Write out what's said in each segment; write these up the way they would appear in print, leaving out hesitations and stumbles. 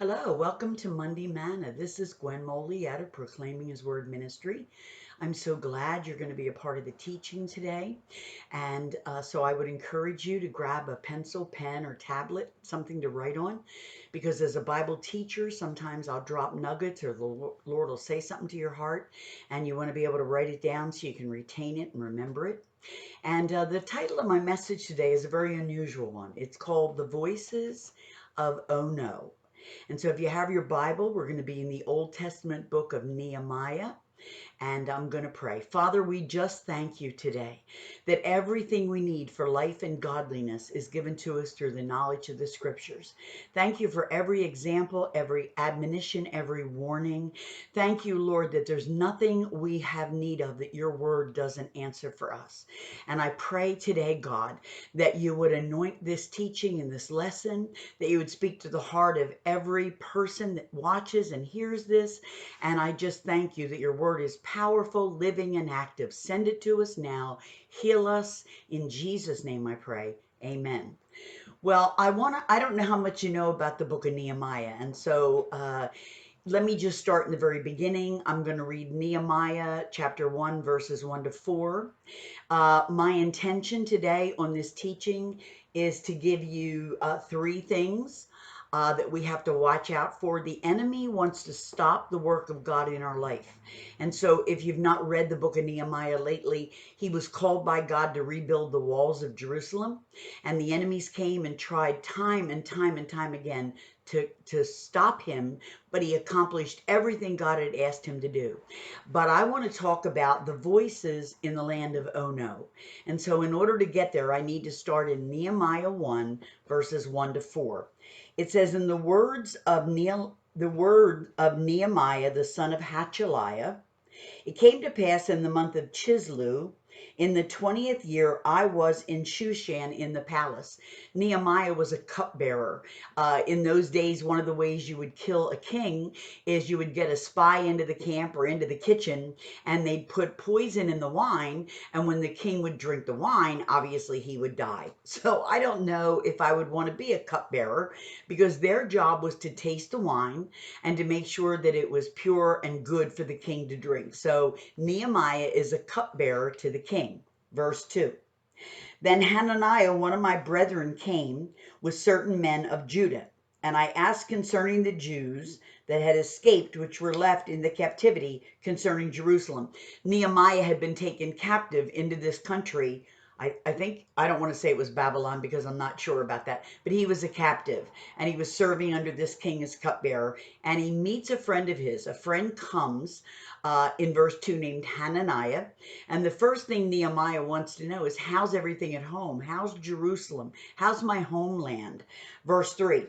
Hello, welcome to Monday Manna. This is Gwen Moley out of Proclaiming His Word Ministry. I'm so glad you're going to be a part of the teaching today. And so I would encourage you to grab a pencil, pen, or tablet, something to write on, because as a Bible teacher, sometimes I'll drop nuggets or the Lord will say something to your heart, and you want to be able to write it down so you can retain it and remember it. And the title of my message today is a very unusual one. It's called The Voices of Oh No. And so if you have your Bible, we're going to be in the Old Testament book of Nehemiah. And I'm going to pray. Father, we just thank you today that everything we need for life and godliness is given to us through the knowledge of the scriptures. Thank you for every example, every admonition, every warning. Thank you, Lord, that there's nothing we have need of that your word doesn't answer for us. And I pray today, God, that you would anoint this teaching and this lesson, that you would speak to the heart of every person that watches and hears this. And I just thank you that your word is powerful, living, and active. Send it to us now. Heal us. In Jesus' name I pray. Amen. Well, I don't know how much you know about the book of Nehemiah. And so let me just start in the very beginning. I'm going to read Nehemiah chapter 1, verses 1 to 4. My intention today on this teaching is to give you three things that we have to watch out for. The enemy wants to stop the work of God in our life. And so if you've not read the book of Nehemiah lately, he was called by God to rebuild the walls of Jerusalem. And the enemies came and tried time and time and time again to stop him, but he accomplished everything God had asked him to do. But I want to talk about the voices in the land of Ono. And so in order to get there, I need to start in Nehemiah 1, verses 1 to 4. It says, in the word of Nehemiah, the son of Hachaliah, it came to pass in the month of Chislew, in the 20th year, I was in Shushan in the palace. Nehemiah was a cupbearer. In those days, one of the ways you would kill a king is you would get a spy into the camp or into the kitchen, and they'd put poison in the wine. And when the king would drink the wine, obviously he would die. So I don't know if I would want to be a cupbearer, because their job was to taste the wine and to make sure that it was pure and good for the king to drink. So Nehemiah is a cupbearer to the king. Verse 2. Then Hananiah, one of my brethren, came with certain men of Judah. And I asked concerning the Jews that had escaped, which were left in the captivity, concerning Jerusalem. Nehemiah had been taken captive into this country. I think, I don't want to say it was Babylon because I'm not sure about that, but he was a captive and he was serving under this king as cupbearer. And he meets a friend of his. A friend comes in verse 2 named Hananiah. And the first thing Nehemiah wants to know is, how's everything at home? How's Jerusalem? How's my homeland? Verse 3.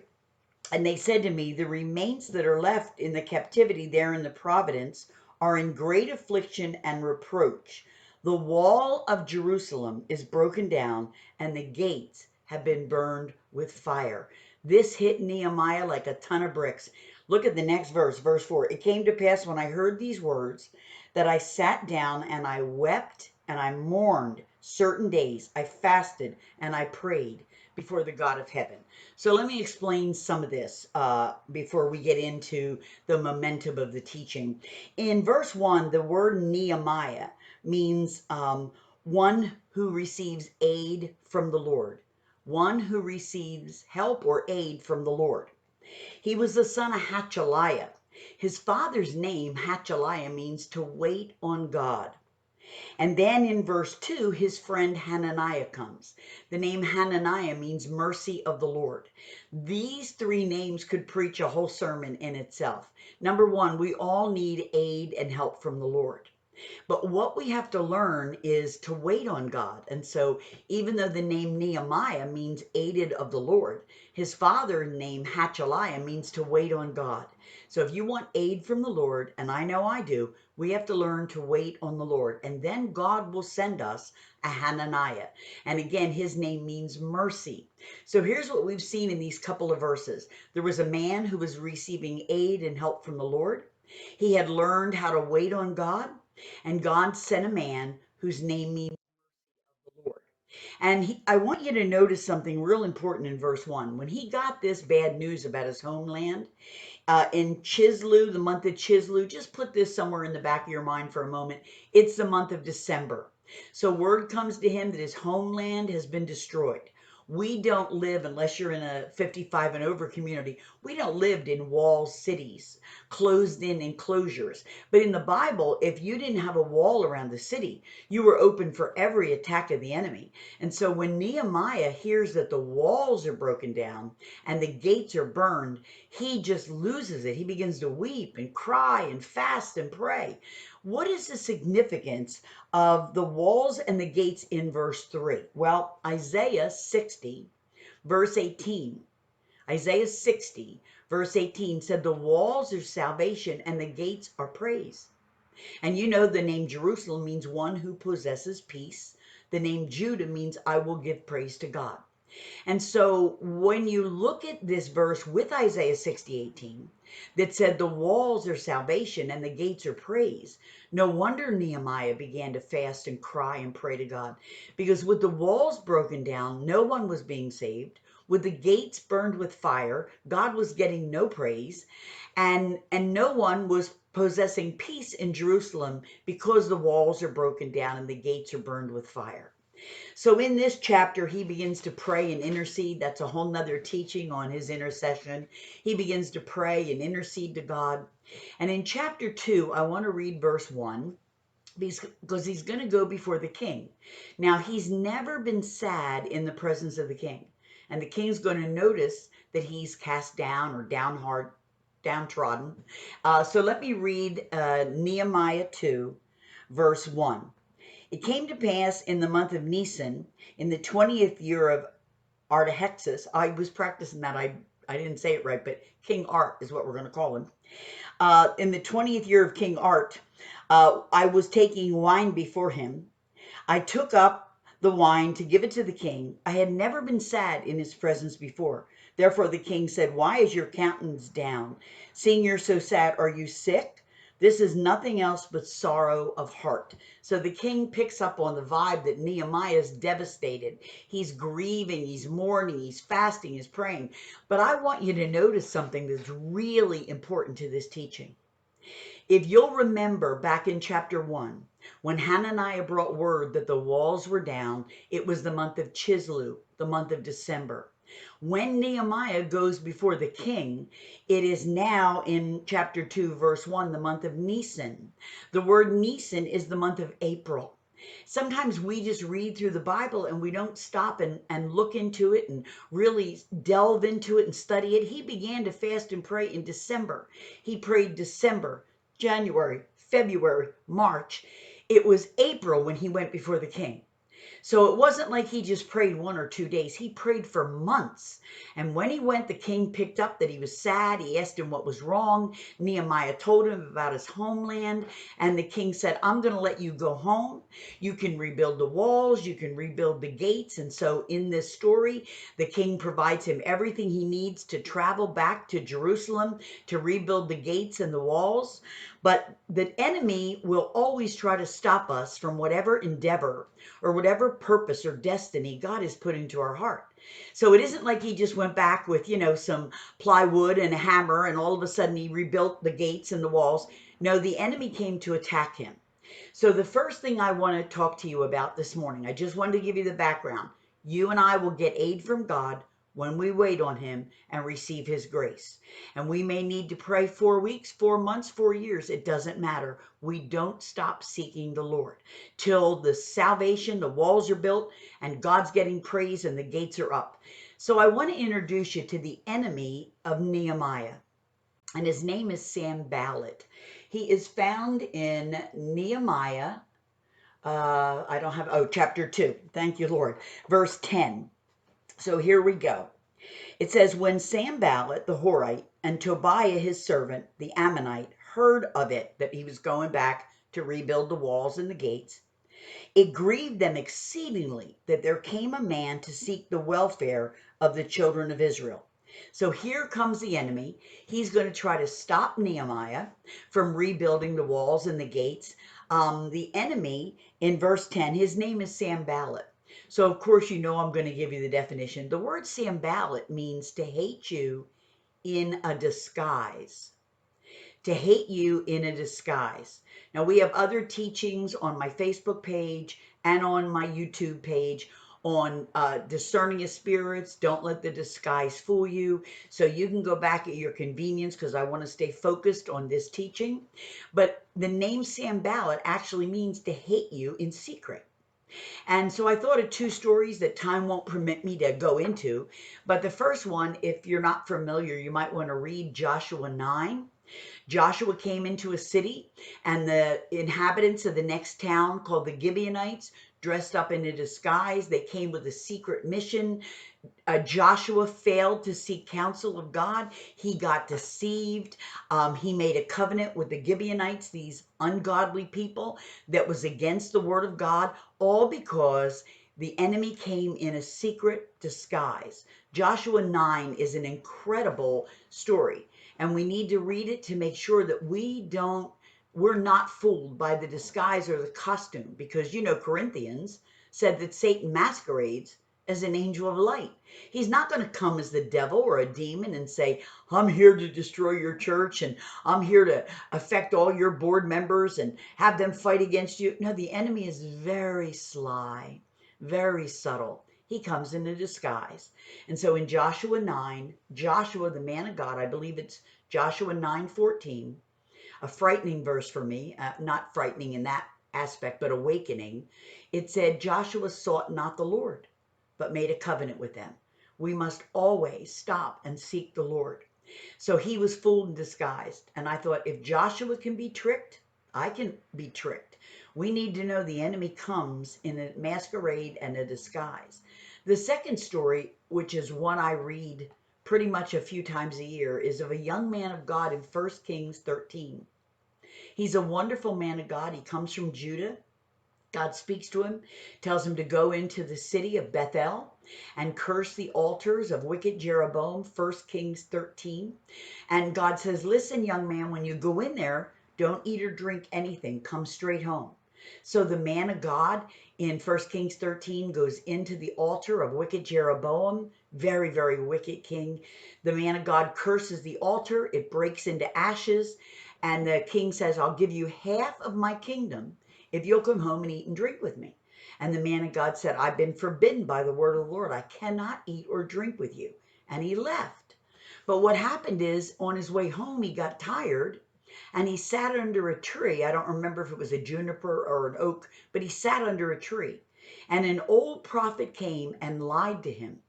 And they said to me, the remains that are left in the captivity there in the province are in great affliction and reproach. The wall of Jerusalem is broken down, and the gates have been burned with fire. This hit Nehemiah like a ton of bricks. Look at the next verse, verse 4. It came to pass when I heard these words that I sat down and I wept and I mourned certain days. I fasted and I prayed before the God of heaven. So let me explain some of this before we get into the momentum of the teaching. In verse 1, the word Nehemiah means one who receives aid from the Lord, one who receives help or aid from the Lord. He was the son of Hachaliah. His father's name, Hachaliah, means to wait on God. And then in verse 2, his friend Hananiah comes. The name Hananiah means mercy of the Lord. These three names could preach a whole sermon in itself. Number one, we all need aid and help from the Lord. But what we have to learn is to wait on God. And so even though the name Nehemiah means aided of the Lord, his father's name Hachaliah means to wait on God. So if you want aid from the Lord, and I know I do, we have to learn to wait on the Lord. And then God will send us a Hananiah. And again, his name means mercy. So here's what we've seen in these couple of verses. There was a man who was receiving aid and help from the Lord. He had learned how to wait on God. And God sent a man whose name means the Lord. And I want you to notice something real important in verse 1. When he got this bad news about his homeland, in Chislew, the month of Chislew, just put this somewhere in the back of your mind for a moment. It's the month of December. So word comes to him that his homeland has been destroyed. We don't live, unless you're in a 55 and over community, we don't live in walled cities, closed in enclosures. But in the Bible, if you didn't have a wall around the city, you were open for every attack of the enemy. And so when Nehemiah hears that the walls are broken down and the gates are burned, he just loses it. He begins to weep and cry and fast and pray. What is the significance of the walls and the gates in verse 3? Well, Isaiah 60, verse 18. Isaiah 60, verse 18 said, the walls are salvation and the gates are praise. And you know the name Jerusalem means one who possesses peace. The name Judah means I will give praise to God. And so when you look at this verse with Isaiah 60:18 that said the walls are salvation and the gates are praise, no wonder Nehemiah began to fast and cry and pray to God. Because with the walls broken down, no one was being saved. With the gates burned with fire, God was getting no praise. And no one was possessing peace in Jerusalem because the walls are broken down and the gates are burned with fire. So in this chapter, he begins to pray and intercede. That's a whole nother teaching on his intercession. He begins to pray and intercede to God. And in chapter 2, I want to read verse 1 because he's going to go before the king. Now, he's never been sad in the presence of the king. And the king's going to notice that he's cast down or downtrodden. So let me read Nehemiah 2, verse 1. It came to pass in the month of Nisan, in the 20th year of Artaxerxes. I was practicing that. I didn't say it right, but King Art is what we're going to call him. In the 20th year of King Art, I was taking wine before him. I took up the wine to give it to the king. I had never been sad in his presence before. Therefore the king said, why is your countenance down? Seeing you're so sad, are you sick? This is nothing else but sorrow of heart. So the king picks up on the vibe that Nehemiah is devastated. He's grieving, he's mourning, he's fasting, he's praying. But I want you to notice something that's really important to this teaching. If you'll remember back in chapter 1, when Hananiah brought word that the walls were down, it was the month of Chislew, the month of December. When Nehemiah goes before the king, it is now in chapter 2, verse 1, the month of Nisan. The word Nisan is the month of April. Sometimes we just read through the Bible and we don't stop and look into it and really delve into it and study it. He began to fast and pray in December. He prayed December, January, February, March. It was April when he went before the king. So it wasn't like he just prayed 1 or 2 days. He prayed for months. And when he went, the king picked up that he was sad. He asked him what was wrong. Nehemiah told him about his homeland. And the king said, I'm going to let you go home. You can rebuild the walls. You can rebuild the gates. And so in this story, the king provides him everything he needs to travel back to Jerusalem to rebuild the gates and the walls. But the enemy will always try to stop us from whatever endeavor or whatever purpose or destiny God is putting to our heart. So it isn't like he just went back with, some plywood and a hammer and all of a sudden he rebuilt the gates and the walls. No, the enemy came to attack him. So the first thing I want to talk to you about this morning, I just wanted to give you the background. You and I will get aid from God when we wait on him and receive his grace. And we may need to pray 4 weeks, 4 months, 4 years. It doesn't matter. We don't stop seeking the Lord till the salvation, the walls are built and God's getting praise and the gates are up. So I want to introduce you to the enemy of Nehemiah. And his name is Sanballat. He is found in Nehemiah, chapter 2. Thank you, Lord. Verse 10. So here we go. It says, when Sanballat the Horite and Tobiah his servant, the Ammonite, heard of it, that he was going back to rebuild the walls and the gates, it grieved them exceedingly that there came a man to seek the welfare of the children of Israel. So here comes the enemy. He's going to try to stop Nehemiah from rebuilding the walls and the gates. The enemy, in verse 10, his name is Sanballat. So, of course, you know I'm going to give you the definition. The word Sanballat means to hate you in a disguise. To hate you in a disguise. Now, we have other teachings on my Facebook page and on my YouTube page on discerning of spirits. Don't let the disguise fool you. So you can go back at your convenience, because I want to stay focused on this teaching. But the name Sanballat actually means to hate you in secret. And so I thought of two stories that time won't permit me to go into. But the first one, if you're not familiar, you might want to read Joshua 9. Joshua came into a city, and the inhabitants of the next town, called the Gibeonites, dressed up in a disguise. They came with a secret mission. Joshua failed to seek counsel of God. He got deceived. He made a covenant with the Gibeonites, these ungodly people, that was against the word of God, all because the enemy came in a secret disguise. Joshua 9 is an incredible story, and we need to read it to make sure that we're not fooled by the disguise or the costume, because Corinthians said that Satan masquerades as an angel of light. He's not going to come as the devil or a demon and say, I'm here to destroy your church, and I'm here to affect all your board members and have them fight against you. No, the enemy is very sly, very subtle. He comes in a disguise. And so in Joshua 9, Joshua, the man of God, I believe it's Joshua 9:14, a frightening verse for me, not frightening in that aspect, but awakening. It said, Joshua sought not the Lord, but made a covenant with them. We must always stop and seek the Lord. So he was fooled and disguised. And I thought, if Joshua can be tricked, I can be tricked. We need to know the enemy comes in a masquerade and a disguise. The second story, which is one I read pretty much a few times a year, is of a young man of God in 1 Kings 13. He's a wonderful man of God. He comes from Judah. God speaks to him, tells him to go into the city of Bethel and curse the altars of wicked Jeroboam, 1 Kings 13. And God says, listen, young man, when you go in there, don't eat or drink anything. Come straight home. So the man of God in 1 Kings 13 goes into the altar of wicked Jeroboam, very, very wicked king. The man of God curses the altar. It breaks into ashes. And the king says, I'll give you half of my kingdom if you'll come home and eat and drink with me. And the man of God said, I've been forbidden by the word of the Lord. I cannot eat or drink with you. And he left. But what happened is, on his way home, he got tired and he sat under a tree. I don't remember if it was a juniper or an oak, but he sat under a tree. And an old prophet came and lied to him,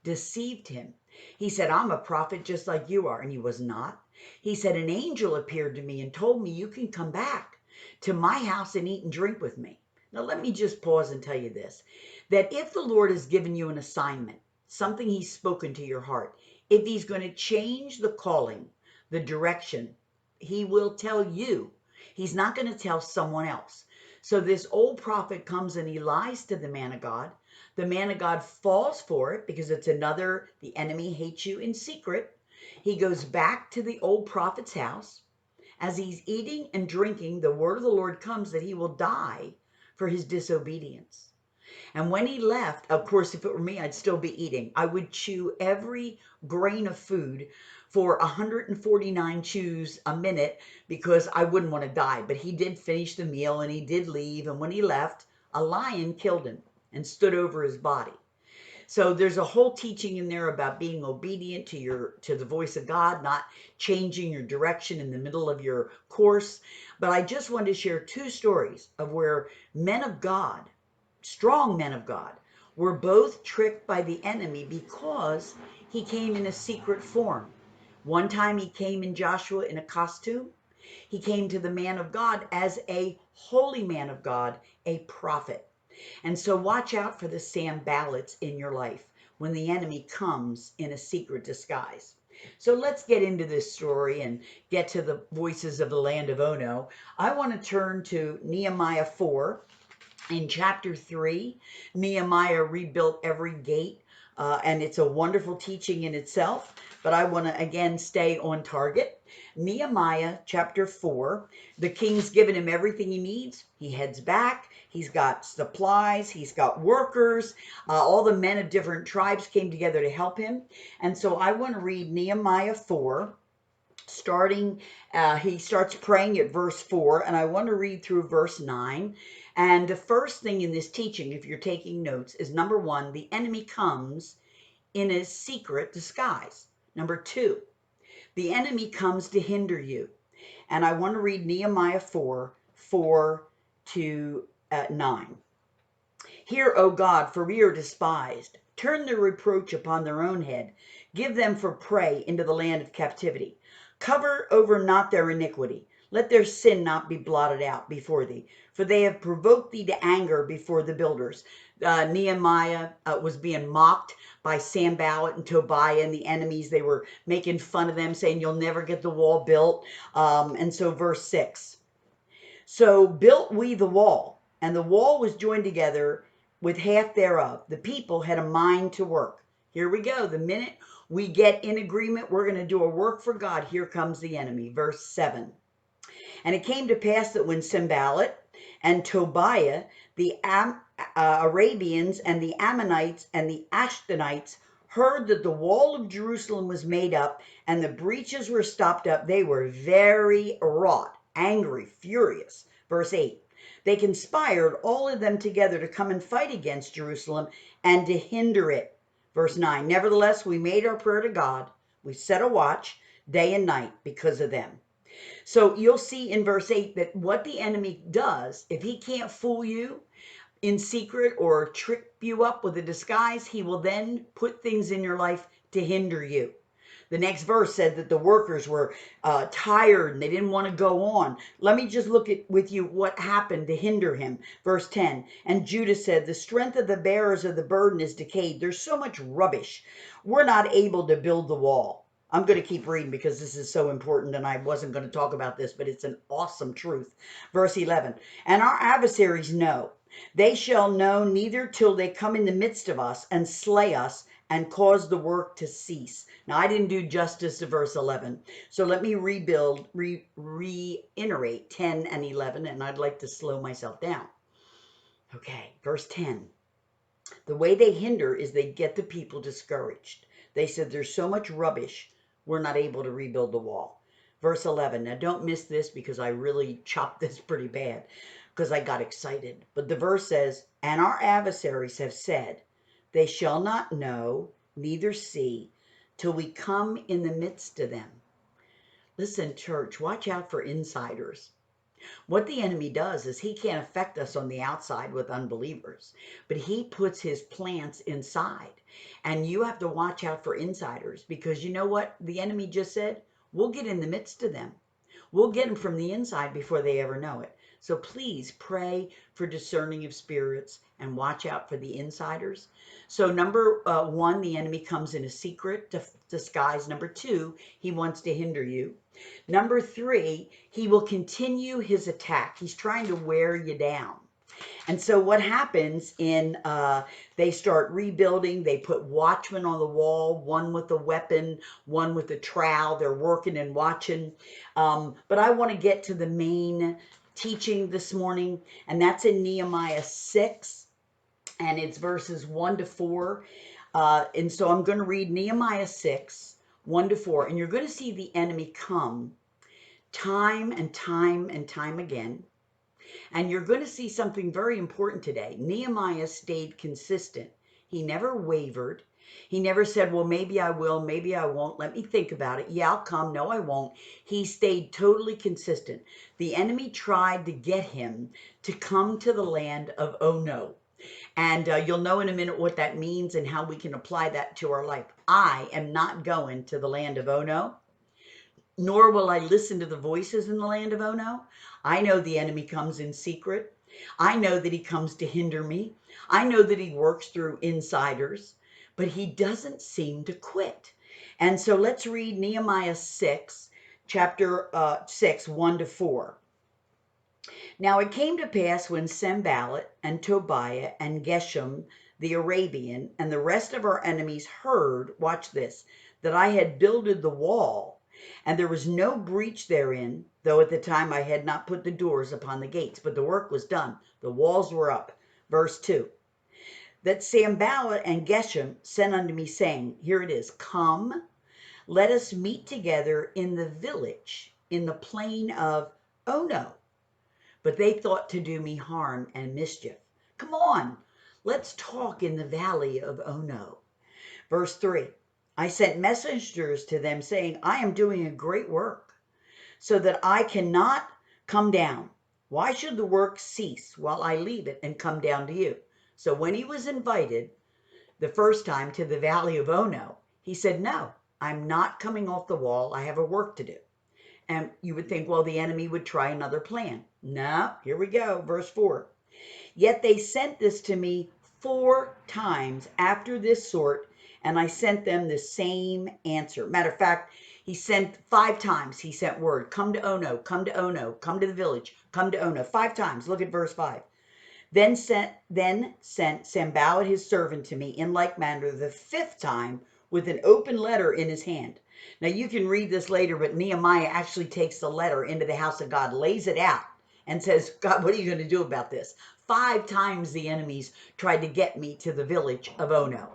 deceived him. He said, I'm a prophet just like you are. And he was not. He said, an angel appeared to me and told me you can come back to my house and eat and drink with me. Now, let me just pause and tell you this, that if the Lord has given you an assignment, something he's spoken to your heart, if he's going to change the calling, the direction, he will tell you. He's not going to tell someone else. So this old prophet comes and he lies to the man of God. The man of God falls for it, because it's another, the enemy hates you in secret. He goes back to the old prophet's house. As he's eating and drinking, the word of the Lord comes that he will die for his disobedience. And when he left, of course, if it were me, I'd still be eating. I would chew every grain of food for 149 chews a minute, because I wouldn't want to die. But he did finish the meal and he did leave. And when he left, a lion killed him and stood over his body. So there's a whole teaching in there about being obedient to the voice of God, not changing your direction in the middle of your course. But I just wanted to share two stories of where men of God, strong men of God, were both tricked by the enemy because he came in a secret form. One time he came in Joshua in a costume. He came to the man of God as a holy man of God, a prophet. And so watch out for the Sanballats in your life when the enemy comes in a secret disguise. So let's get into this story and get to the voices of the land of Ono. I want to turn to Nehemiah 4. In chapter 3, Nehemiah rebuilt every gate, and it's a wonderful teaching in itself, but I want to again stay on target. Nehemiah chapter 4, the king's given him everything he needs. He heads back. He's got supplies. He's got workers. All the men of different tribes came together to help him. And so I want to read Nehemiah 4, starting, he starts praying at verse 4, and I want to read through verse 9. And the first thing in this teaching, if you're taking notes, is number one, the enemy comes in a secret disguise. Number two, the enemy comes to hinder you. And I want to read Nehemiah 4, 4 to 9. Hear, O God, for we are despised. Turn their reproach upon their own head. Give them for prey into the land of captivity. Cover over not their iniquity. Let their sin not be blotted out before thee. For they have provoked thee to anger before the builders. Nehemiah was being mocked by Sanballat and Tobiah and the enemies. They were making fun of them, saying, you'll never get the wall built. And so verse 6. So built we the wall, and the wall was joined together with half thereof. The people had a mind to work. Here we go. The minute we get in agreement, we're going to do a work for God. Here comes the enemy. Verse 7. And it came to pass that when Sanballat and Tobiah, the Arabians and the Ammonites and the Ashdodites heard that the wall of Jerusalem was made up and the breaches were stopped up, they were very wroth, angry, furious. Verse 8. They conspired, all of them together, to come and fight against Jerusalem and to hinder it. Verse 9. Nevertheless, we made our prayer to God. We set a watch day and night because of them. So you'll see in verse 8 that what the enemy does, if he can't fool you in secret or trick you up with a disguise, he will then put things in your life to hinder you. The next verse said that the workers were tired and they didn't want to go on. Let me just look at with you what happened to hinder him. Verse 10, and Judah said, the strength of the bearers of the burden is decayed. There's so much rubbish. We're not able to build the wall. I'm going to keep reading because this is so important and I wasn't going to talk about this, but it's an awesome truth. Verse 11, and our adversaries know. They shall know neither till they come in the midst of us and slay us and cause the work to cease. Now, I didn't do justice to verse 11. So let me reiterate 10 and 11, and I'd like to slow myself down. Okay, verse 10. The way they hinder is they get the people discouraged. They said, there's so much rubbish, we're not able to rebuild the wall. Verse 11. Now, don't miss this because I really chopped this pretty bad because I got excited. But the verse says, and our adversaries have said, they shall not know, neither see, till we come in the midst of them. Listen, church, watch out for insiders. What the enemy does is he can't affect us on the outside with unbelievers, but he puts his plants inside. And you have to watch out for insiders because you know what the enemy just said? We'll get in the midst of them. We'll get them from the inside before they ever know it. So please pray for discerning of spirits and watch out for the insiders. So number one, the enemy comes in a secret disguise. Number two, he wants to hinder you. Number three, he will continue his attack. He's trying to wear you down. And so what happens in, they start rebuilding, they put watchmen on the wall, one with a weapon, one with a trowel, they're working and watching. But I want to get to the main teaching this morning, and that's in Nehemiah 6, and it's verses 1 to 4. And so I'm going to read Nehemiah 6, 1 to 4, and you're going to see the enemy come time and time and time again. And you're going to see something very important today. Nehemiah stayed consistent. He never wavered. He never said, well, maybe I will, maybe I won't. Let me think about it. Yeah, I'll come. No, I won't. He stayed totally consistent. The enemy tried to get him to come to the land of oh no. And you'll know in a minute what that means and how we can apply that to our life. I am not going to the land of oh no. Nor will I listen to the voices in the land of oh no. I know the enemy comes in secret. I know that he comes to hinder me. I know that he works through insiders, but he doesn't seem to quit. And so let's read Nehemiah 6, chapter 6, 1 to 4. Now it came to pass when Sanballat and Tobiah and Geshem the Arabian and the rest of our enemies heard, watch this, that I had builded the wall, And there was no breach therein, though at the time I had not put the doors upon the gates. But the work was done. The walls were up. Verse 2. That Sanballat and Geshem sent unto me, saying, here it is, come, let us meet together in the village, in the plain of Ono. But they thought to do me harm and mischief. Come on, let's talk in the valley of Ono. Verse 3. I sent messengers to them saying, I am doing a great work, so that I cannot come down. Why should the work cease while I leave it and come down to you? So when he was invited the first time to the valley of Ono, he said, no, I'm not coming off the wall. I have a work to do. And you would think, well, the enemy would try another plan. No, here we go, verse 4. Yet they sent this to me 4 times after this sort, and I sent them the same answer. Matter of fact, he sent 5 times. He sent word, come to Ono, come to Ono, come to the village, come to Ono. 5 times. Look at verse 5. Then sent Sanballat his servant to me in like manner the 5th time with an open letter in his hand. Now you can read this later, but Nehemiah actually takes the letter into the house of God, lays it out, and says, God, what are you going to do about this? 5 times the enemies tried to get me to the village of Ono.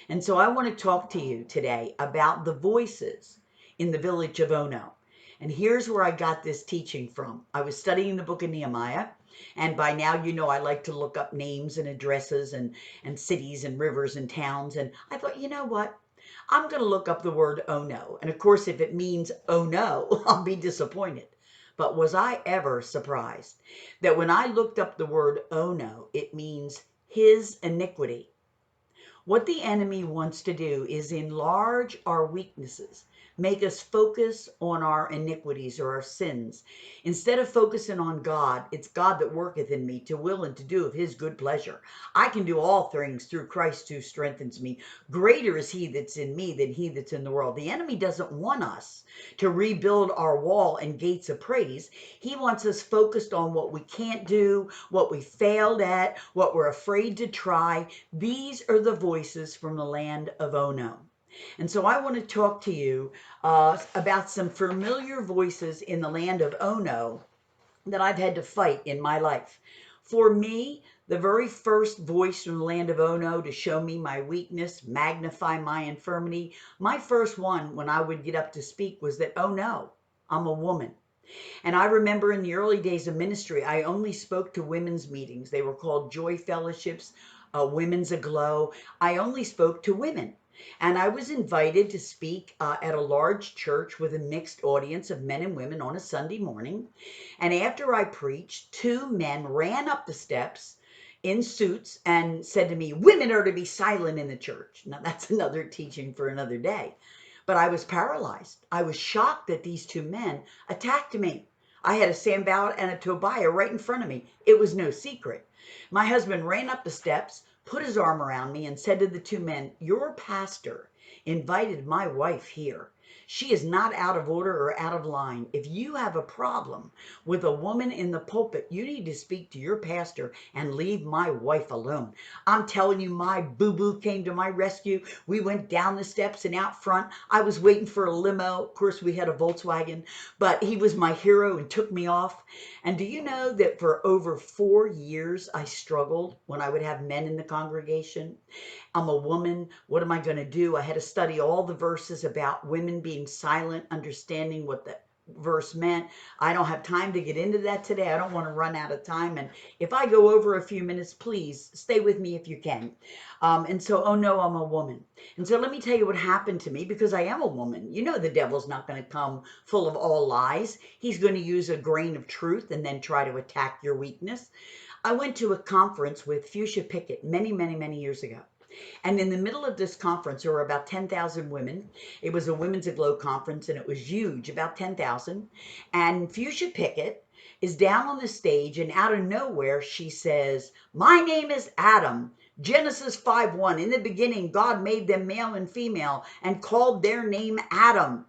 And so I want to talk to you today about the voices in the village of Ono. And here's where I got this teaching from. I was studying the book of Nehemiah. And by now, you know, I like to look up names and addresses and cities and rivers and towns. And I thought, you know what? I'm going to look up the word oh no. And of course, if it means oh no, I'll be disappointed. But was I ever surprised that when I looked up the word oh no, it means his iniquity. What the enemy wants to do is enlarge our weaknesses, make us focus on our iniquities or our sins. Instead of focusing on God, it's God that worketh in me to will and to do of his good pleasure. I can do all things through Christ who strengthens me. Greater is he that's in me than he that's in the world. The enemy doesn't want us to rebuild our wall and gates of praise. He wants us focused on what we can't do, what we failed at, what we're afraid to try. These are the voices from the land of Ono. And so I want to talk to you about some familiar voices in the land of Ono that I've had to fight in my life. For me, the very first voice from the land of Ono to show me my weakness, magnify my infirmity, my first one when I would get up to speak was that, oh no, I'm a woman. And I remember in the early days of ministry, I only spoke to women's meetings. They were called Joy Fellowships, Women's Aglow. I only spoke to women. And I was invited to speak at a large church with a mixed audience of men and women on a Sunday morning. And after I preached, 2 men ran up the steps in suits and said to me, women are to be silent in the church. Now that's another teaching for another day. But I was paralyzed. I was shocked that these 2 men attacked me. I had a Sanballat and a Tobiah right in front of me. It was no secret. My husband ran up the steps, put his arm around me and said to the 2 men, your pastor invited my wife here. She is not out of order or out of line. If you have a problem with a woman in the pulpit, you need to speak to your pastor and leave my wife alone. I'm telling you, my boo-boo came to my rescue. We went down the steps and out front. I was waiting for a limo. Of course, we had a Volkswagen, but he was my hero and took me off. And do you know that for over 4 years, I struggled when I would have men in the congregation? I'm a woman. What am I going to do? I had to study all the verses about women being silent, understanding what the verse meant. I don't have time to get into that today. I don't want to run out of time. And if I go over a few minutes, please stay with me if you can. And so, oh no, I'm a woman. And so let me tell you what happened to me, because I am a woman. You know the devil's not going to come full of all lies. He's going to use a grain of truth and then try to attack your weakness. I went to a conference with Fuchsia Pickett many, many, many years ago. And in the middle of this conference, there were about 10,000 women. It was a Women's Aglow conference, and it was huge, about 10,000. And Fuchsia Pickett is down on the stage, and out of nowhere, she says, my name is Adam. Genesis 5:1. In the beginning, God made them male and female and called their name Adam.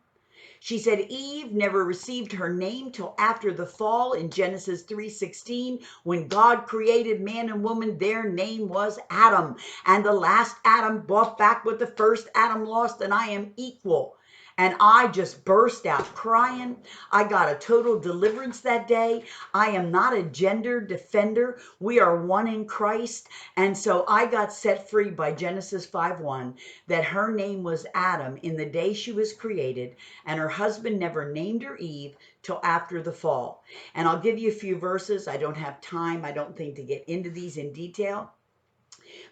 She said Eve never received her name till after the fall in Genesis 3:16. When God created man and woman, their name was Adam. And the last Adam bought back what the first Adam lost, and I am equal. And I just burst out crying. I got a total deliverance that day. I am not a gender defender. We are one in Christ. And so I got set free by Genesis 5:1 that her name was Adam in the day she was created, and her husband never named her Eve till after the fall. And I'll give you a few verses. I don't have time, I don't think, to get into these in detail.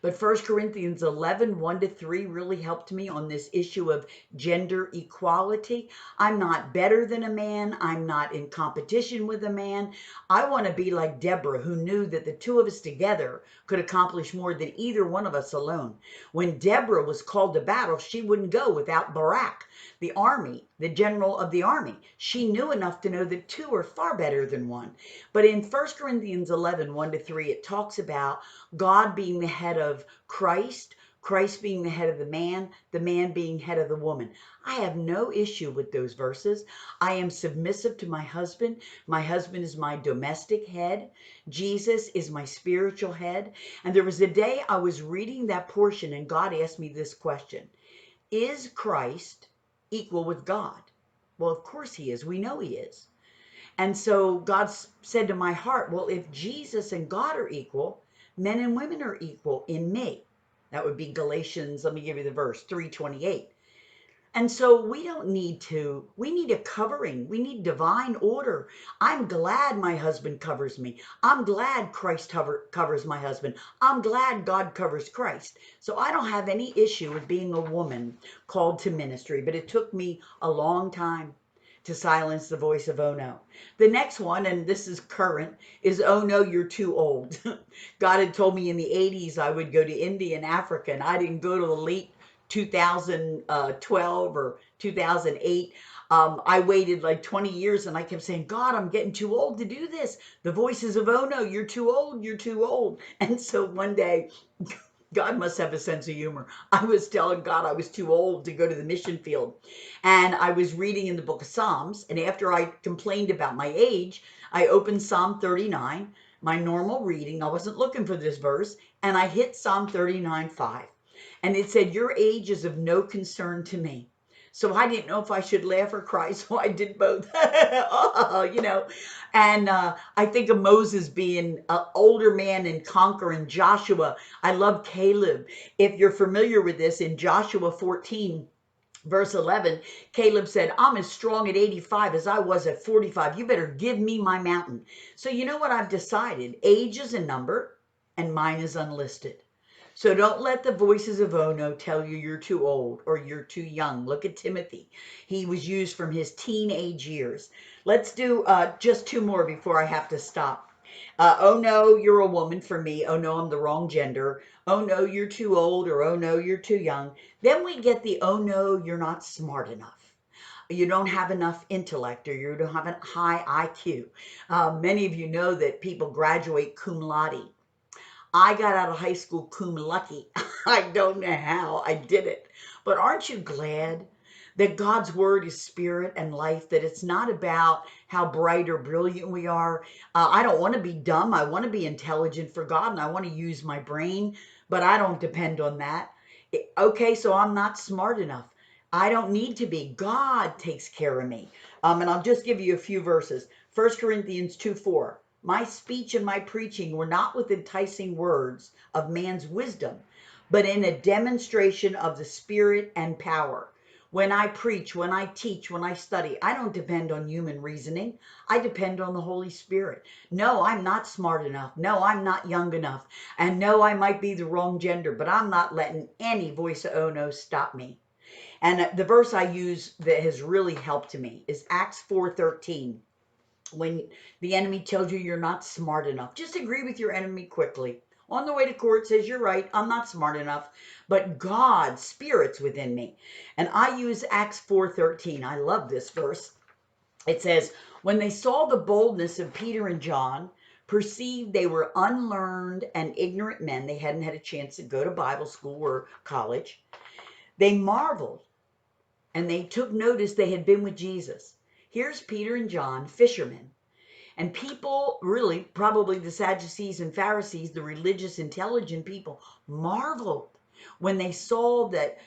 But 1 Corinthians 11, 1-3 really helped me on this issue of gender equality. I'm not better than a man. I'm not in competition with a man. I want to be like Deborah, who knew that the two of us together could accomplish more than either one of us alone. When Deborah was called to battle, she wouldn't go without Barak, the army, the general of the army. She knew enough to know that two are far better than one. But in 1 Corinthians 11, 1-3, it talks about God being the head of Christ, Christ being the head of the man being head of the woman. I have no issue with those verses. I am submissive to my husband. My husband is my domestic head. Jesus is my spiritual head. And there was a day I was reading that portion and God asked me this question: is Christ equal with God? Well, of course he is. We know he is. And so God said to my heart, well, if Jesus and God are equal, men and women are equal in me. That would be Galatians, let me give you the verse, 3:28. And so we need a covering. We need divine order. I'm glad my husband covers me. I'm glad Christ covers my husband. I'm glad God covers Christ. So I don't have any issue with being a woman called to ministry, but it took me a long time to silence the voice of oh no. The next one, and this is current, is oh no, you're too old. God had told me in the 80s I would go to India and Africa, and I didn't go to the late 2012 or 2008. I waited like 20 years and I kept saying, God, I'm getting too old to do this. The voices of, oh no, you're too old, you're too old. And so one day, God must have a sense of humor. I was telling God I was too old to go to the mission field. And I was reading in the book of Psalms. And after I complained about my age, I opened Psalm 39, my normal reading. I wasn't looking for this verse. And I hit Psalm 39:5. And it said, your age is of no concern to me. So I didn't know if I should laugh or cry, so I did both. And I think of Moses being an older man and conquering Joshua. I love Caleb. If you're familiar with this, in Joshua 14, verse 11, Caleb said, I'm as strong at 85 as I was at 45. You better give me my mountain. So you know what I've decided? Age is a number and mine is unlisted. So don't let the voices of oh no tell you you're too old or you're too young. Look at Timothy. He was used from his teenage years. Let's do just two more before I have to stop. Oh no, you're a woman for me. Oh no, I'm the wrong gender. Oh no, you're too old, or oh no, you're too young. Then we get the oh no, you're not smart enough. You don't have enough intellect, or you don't have a high IQ. Many of you know that people graduate cum laude. I got out of high school cum lucky. I don't know how I did it. But aren't you glad that God's word is spirit and life, that it's not about how bright or brilliant we are? I don't want to be dumb. I want to be intelligent for God, and I want to use my brain, but I don't depend on that. Okay, so I'm not smart enough. I don't need to be. God takes care of me. And I'll just give you a few verses. 1 Corinthians 2:4. My speech and my preaching were not with enticing words of man's wisdom, but in a demonstration of the Spirit and power. When I preach, when I teach, when I study, I don't depend on human reasoning. I depend on the Holy Spirit. No, I'm not smart enough. No, I'm not young enough. And no, I might be the wrong gender, but I'm not letting any voice of oh no stop me. And the verse I use that has really helped me is Acts 4:13. When the enemy tells you you're not smart enough, just agree with your enemy quickly. On the way to court, says, you're right, I'm not smart enough, but God's Spirit's within me. And I use Acts 4:13. I love this verse. It says, when they saw the boldness of Peter and John, perceived they were unlearned and ignorant men, they hadn't had a chance to go to Bible school or college, they marveled and they took notice they had been with Jesus. Here's Peter and John, fishermen. And people, really, probably the Sadducees and Pharisees, the religious, intelligent people, marveled. When they saw that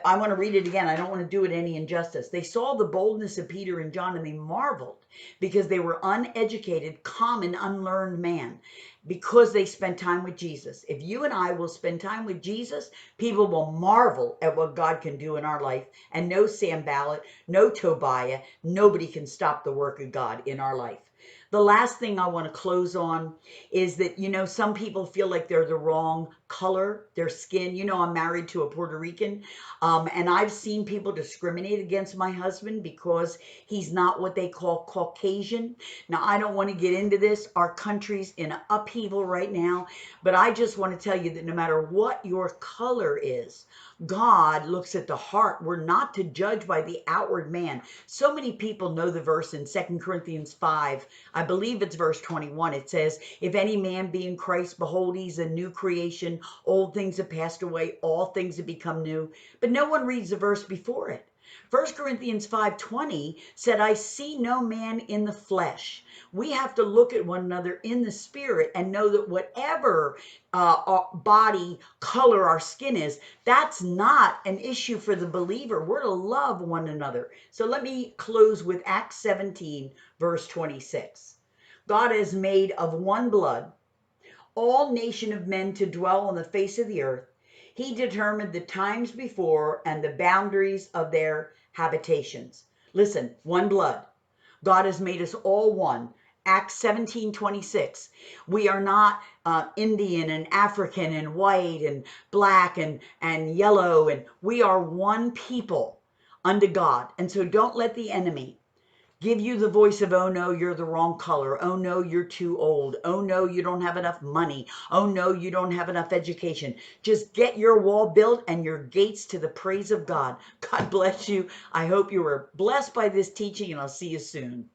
I want to read it again. I don't want to do it any injustice. They saw the boldness of Peter and John and they marveled because they were uneducated, common, unlearned man because they spent time with Jesus. If you and I will spend time with Jesus, people will marvel at what God can do in our life. And no Sanballat, no Tobiah, nobody can stop the work of God in our life. The last thing I want to close on is that, some people feel like they're the wrong color, their skin. I'm married to a Puerto Rican, and I've seen people discriminate against my husband because he's not what they call Caucasian. Now, I don't want to get into this. Our country's in upheaval right now, but I just want to tell you that no matter what your color is, God looks at the heart. We're not to judge by the outward man. So many people know the verse in 2 Corinthians 5. I believe it's verse 21. It says, if any man be in Christ, behold, he's a new creation. Old things have passed away. All things have become new. But no one reads the verse before it. 1 Corinthians 5:20 said, I see no man in the flesh. We have to look at one another in the spirit and know that whatever our body color our skin is, that's not an issue for the believer. We're to love one another. So let me close with Acts 17, verse 26. God has made of one blood all nation of men to dwell on the face of the earth. He determined the times before and the boundaries of their habitations. Listen, one blood. God has made us all one. Acts 17:26. We are not Indian and African and white and black and yellow, and we are one people unto God. And so don't let the enemy give you the voice of, oh no, you're the wrong color. Oh no, you're too old. Oh no, you don't have enough money. Oh no, you don't have enough education. Just get your wall built and your gates to the praise of God. God bless you. I hope you were blessed by this teaching, and I'll see you soon.